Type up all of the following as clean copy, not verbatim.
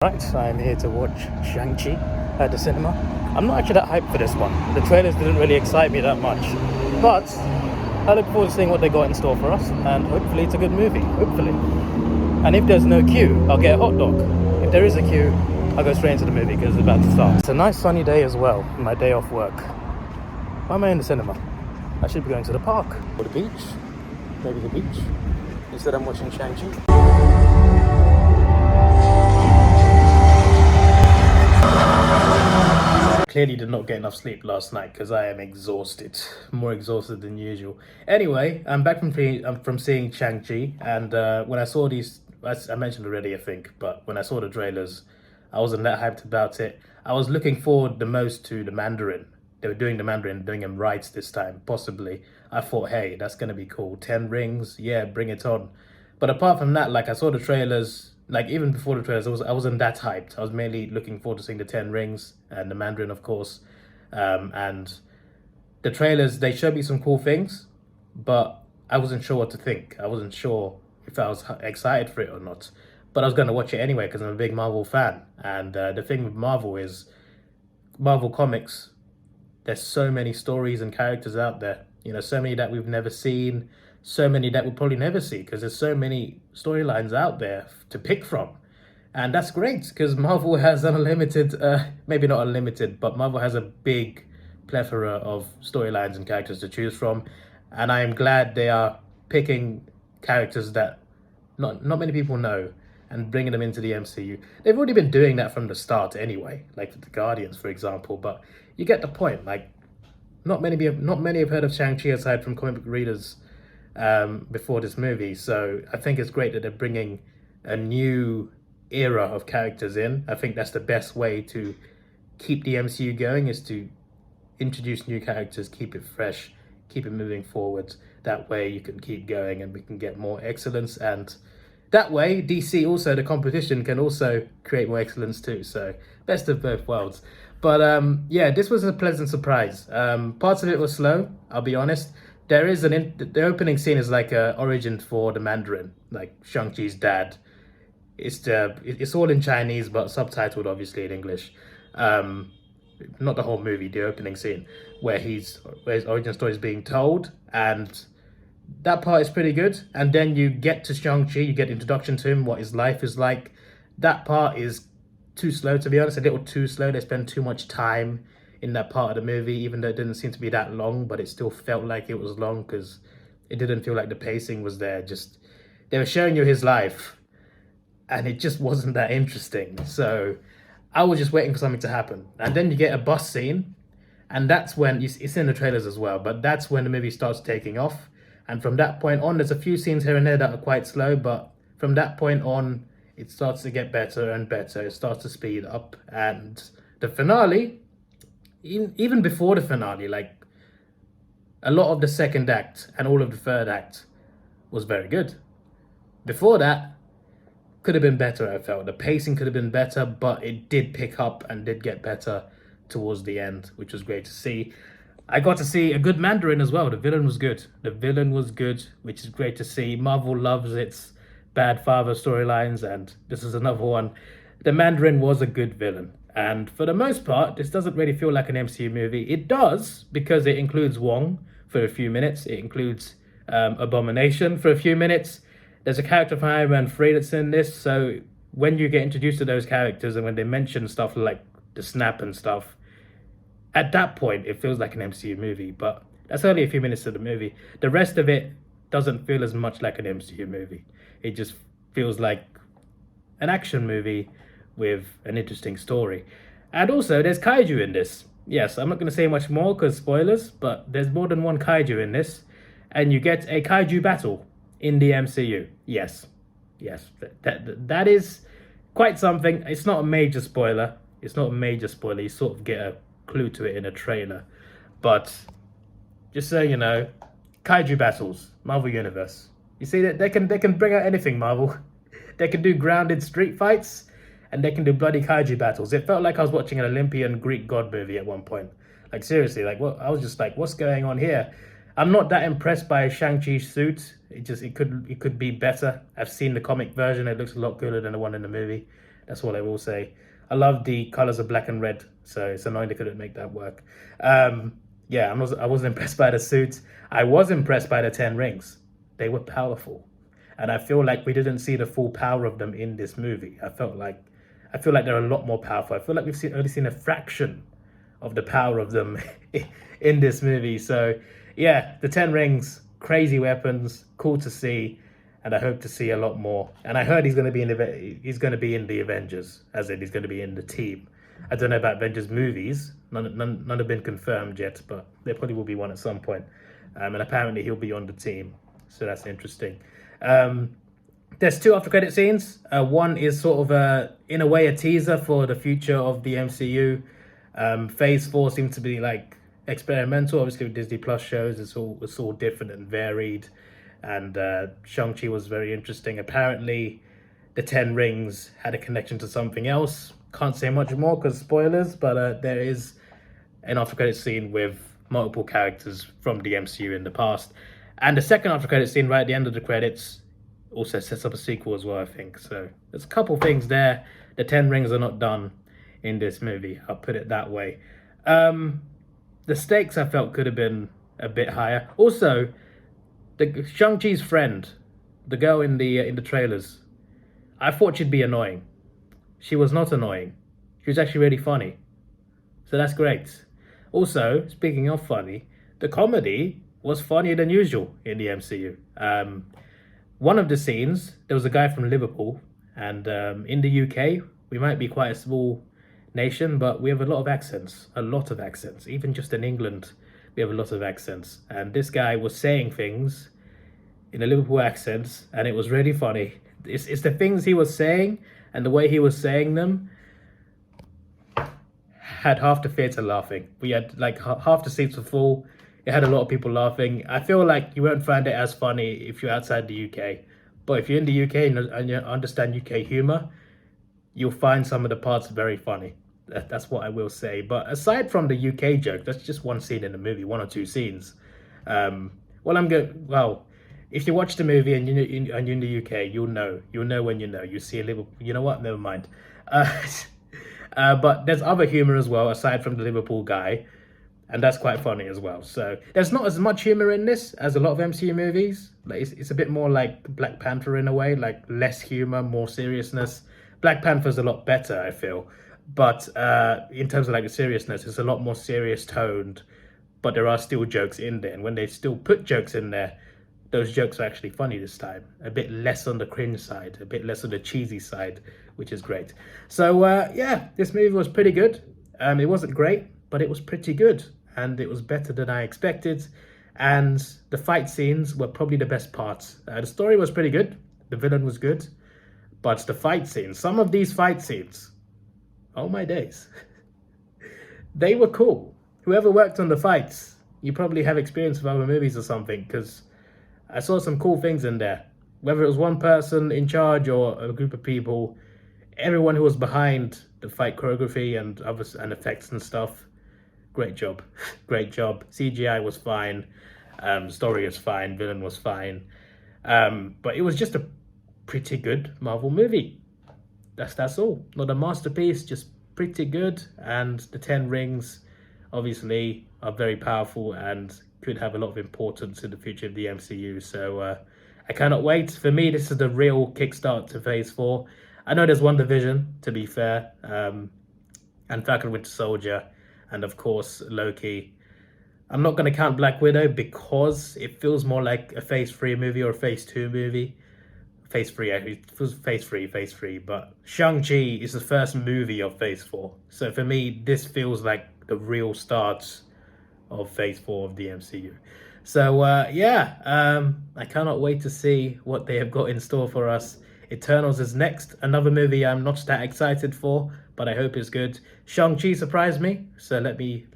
Right, I'm here to watch Shang Chi at the cinema. I'm not actually that hyped for this one. The trailers didn't really excite me that much, but I look forward to seeing what they got in store for us, and hopefully it's a good movie, hopefully. And if there's no queue, I'll get a hot dog. If there is a queue, I'll go straight into the movie because it's about to start. It's a nice sunny day as well, my day off work. Why am I in the cinema? I should be going to the park or the beach, maybe the beach. Instead I'm watching Shang Chi. Clearly did not get enough sleep last night because I am exhausted, more exhausted than usual. Anyway, I'm back from seeing Shang Chi, and when I saw these, I mentioned already, I think, but when I saw the trailers, I wasn't that hyped about it. I was looking forward the most to the Mandarin. They were doing the Mandarin, doing him right this time, possibly. I thought, hey, that's gonna be cool. 10 rings, yeah, bring it on. But apart from that, like I saw the trailers. Like even before the trailers, I wasn't that hyped. I was mainly looking forward to seeing the 10 rings and the Mandarin, of course. And the trailers, they showed me some cool things, but I wasn't sure what to think. I wasn't sure if I was excited for it or not. But I was going to watch it anyway because I'm a big Marvel fan. And the thing with Marvel is, Marvel Comics, there's so many stories and characters out there. You know, so many that we've never seen, so many that we'll probably never see because there's so many storylines out there to pick from. And that's great because Marvel has an unlimited, maybe not unlimited, but Marvel has a big plethora of storylines and characters to choose from. And I am glad they are picking characters that not many people know and bringing them into the MCU. They've already been doing that from the start anyway, like the Guardians, for example, but you get the point. Like, not many have heard of Shang-Chi aside from comic book readers before this movie. So I think it's great that they're bringing a new era of characters in. I think that's the best way to keep the MCU going, is to introduce new characters, keep it fresh, keep it moving forward. That way you can keep going and we can get more excellence, and that way DC, also the competition, can also create more excellence too. So best of both worlds. But yeah, this was a pleasant surprise. Parts of it were slow, I'll be honest. There is the opening scene is like a origin for the Mandarin, like Shang-Chi's dad. It's all in Chinese, but subtitled obviously in English. Not the whole movie, the opening scene where his origin story is being told, and that part is pretty good. And then you get to Shang-Chi, you get introduction to him, what his life is like. That part is too slow, to be honest, a little too slow. They spend too much time in that part of the movie, even though it didn't seem to be that long, but it still felt like it was long because it didn't feel like the pacing was there. Just, they were showing you his life and it just wasn't that interesting. So I was just waiting for something to happen. And then you get a bus scene, and that's when, it's in the trailers as well, but that's when the movie starts taking off. And from that point on, there's a few scenes here and there that are quite slow, but from that point on, it starts to get better and better. It starts to speed up. And the finale, even before the finale, like a lot of the second act and all of the third act was very good. Before that, could have been better, I felt. The pacing could have been better, but it did pick up and did get better towards the end, which was great to see. I got to see a good Mandarin as well. The villain was good. The villain was good, which is great to see. Marvel loves its bad father storylines, and this is another one. The Mandarin was a good villain. And for the most part, this doesn't really feel like an MCU movie. It does, because it includes Wong for a few minutes. It includes Abomination for a few minutes. There's a character from Iron Man 3 that's in this. So when you get introduced to those characters and when they mention stuff like the snap and stuff, at that point, it feels like an MCU movie. But that's only a few minutes of the movie. The rest of it doesn't feel as much like an MCU movie. It just feels like an action movie with an interesting story. And also, there's kaiju in this. Yes, I'm not going to say much more because spoilers, but there's more than one kaiju in this. And you get a kaiju battle in the MCU. Yes, that is quite something. It's not a major spoiler. You sort of get a clue to it in a trailer. But just so you know, kaiju battles, Marvel Universe. You see that they can bring out anything, Marvel. They can do grounded street fights, and they can do bloody kaiju battles. It felt like I was watching an Olympian Greek god movie at one point. Like seriously, like what? I was just like, what's going on here? I'm not that impressed by Shang-Chi's suit. It could be better. I've seen the comic version. It looks a lot cooler than the one in the movie. That's what I will say. I love the colors of black and red, so it's annoying they couldn't make that work. Yeah, I wasn't impressed by the suits. I was impressed by the 10 rings. They were powerful. And I feel like we didn't see the full power of them in this movie. I feel like they're a lot more powerful. I feel like only seen a fraction of the power of them in this movie. So yeah, the 10 rings, crazy weapons, cool to see, and I hope to see a lot more. And I heard he's going to be in the Avengers, as in he's going to be in the team. I don't know about Avengers movies. None have been confirmed yet, but there probably will be one at some point. And apparently he'll be on the team, so that's interesting. There's 2 after credit scenes. One is sort of in a way a teaser for the future of the MCU. Phase 4 seems to be like experimental. Obviously with Disney Plus shows, it's all different and varied. And Shang Chi was very interesting. Apparently the 10 rings had a connection to something else. Can't say much more because spoilers, but there is an after credit scene with multiple characters from the MCU in the past. And the second after credit scene right at the end of the credits also sets up a sequel as well, I think. So there's a couple things there. The 10 rings are not done in this movie, I'll put it that way. The stakes I felt could have been a bit higher. Also, the Shang-Chi's friend, the girl in the trailers, I thought she'd be annoying. She was not annoying. She was actually really funny. So that's great. Also, speaking of funny, the comedy was funnier than usual in the MCU. One of the scenes, there was a guy from Liverpool, and in the UK, we might be quite a small nation, but we have a lot of accents. Even just in England, we have a lot of accents. And this guy was saying things in a Liverpool accent, and it was really funny. It's the things he was saying and the way he was saying them had half the theatre laughing. We had like half the seats were full. It had a lot of people laughing. I feel like you won't find it as funny if you're outside the UK. But if you're in the UK and you understand UK humour, you'll find some of the parts very funny. That's what I will say. But aside from the UK joke, that's just one scene in the movie, 1 or 2 scenes. If you watch the movie and you're in the UK, you'll know when you know. You see a little, you know what? Never mind. But there's other humor as well, aside from the Liverpool guy, and that's quite funny as well. So there's not as much humor in this as a lot of MCU movies. Like it's a bit more like Black Panther in a way, like less humor, more seriousness. Black Panther's a lot better, I feel. But in terms of like the seriousness, it's a lot more serious toned, but there are still jokes in there. And when they still put jokes in there, those jokes are actually funny this time. A bit less on the cringe side, a bit less on the cheesy side, which is great. So yeah, this movie was pretty good. It wasn't great, but it was pretty good. And it was better than I expected. And the fight scenes were probably the best parts. The story was pretty good. The villain was good. But the fight scenes, some of these fight scenes, oh my days, they were cool. Whoever worked on the fights, you probably have experience with other movies or something, because I saw some cool things in there. Whether it was one person in charge or a group of people, everyone who was behind the fight choreography and others and effects and stuff, great job. Great job. CGI was fine. Story was fine. Villain was fine. But it was just a pretty good Marvel movie. That's all. Not a masterpiece, just pretty good. And the 10 rings, obviously, are very powerful and could have a lot of importance in the future of the MCU. So I cannot wait. For me, this is the real kickstart to Phase 4. I know there's WandaVision, to be fair, and Falcon Winter Soldier, and of course Loki. I'm not going to count Black Widow because it feels more like a Phase 3 movie or a Phase 2 movie. Phase 3, it feels Phase 3, but Shang-Chi is the first movie of Phase 4. So for me, this feels like the real start of Phase 4 of the MCU. So yeah, I cannot wait to see what they have got in store for us. Eternals is next, another movie I'm not that excited for, but I hope it's good. Shang-Chi surprised me, so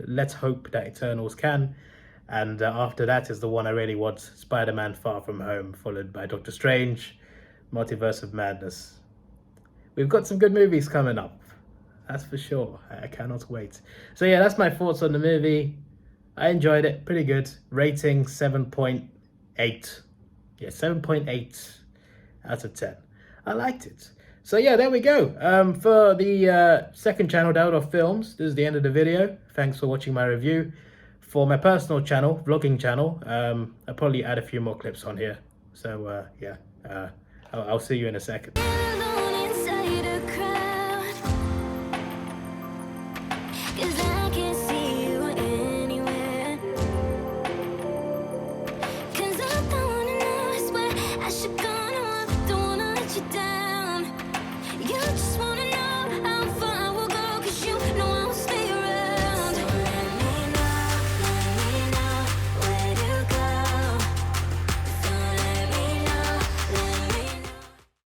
let's hope that Eternals can. And after that is the one I really want, Spider-Man Far From Home, followed by Doctor Strange, Multiverse of Madness. We've got some good movies coming up, that's for sure. I cannot wait. So yeah, that's my thoughts on the movie. I enjoyed it, pretty good. Rating 7.8. Yeah, 7.8 out of 10. I liked it. So yeah, there we go. For the second channel, Davidoff Films, this is the end of the video. Thanks for watching my review. For my personal channel, vlogging channel, I'll probably add a few more clips on here. So yeah, I'll see you in a second. Alone inside a crowd, 'cause I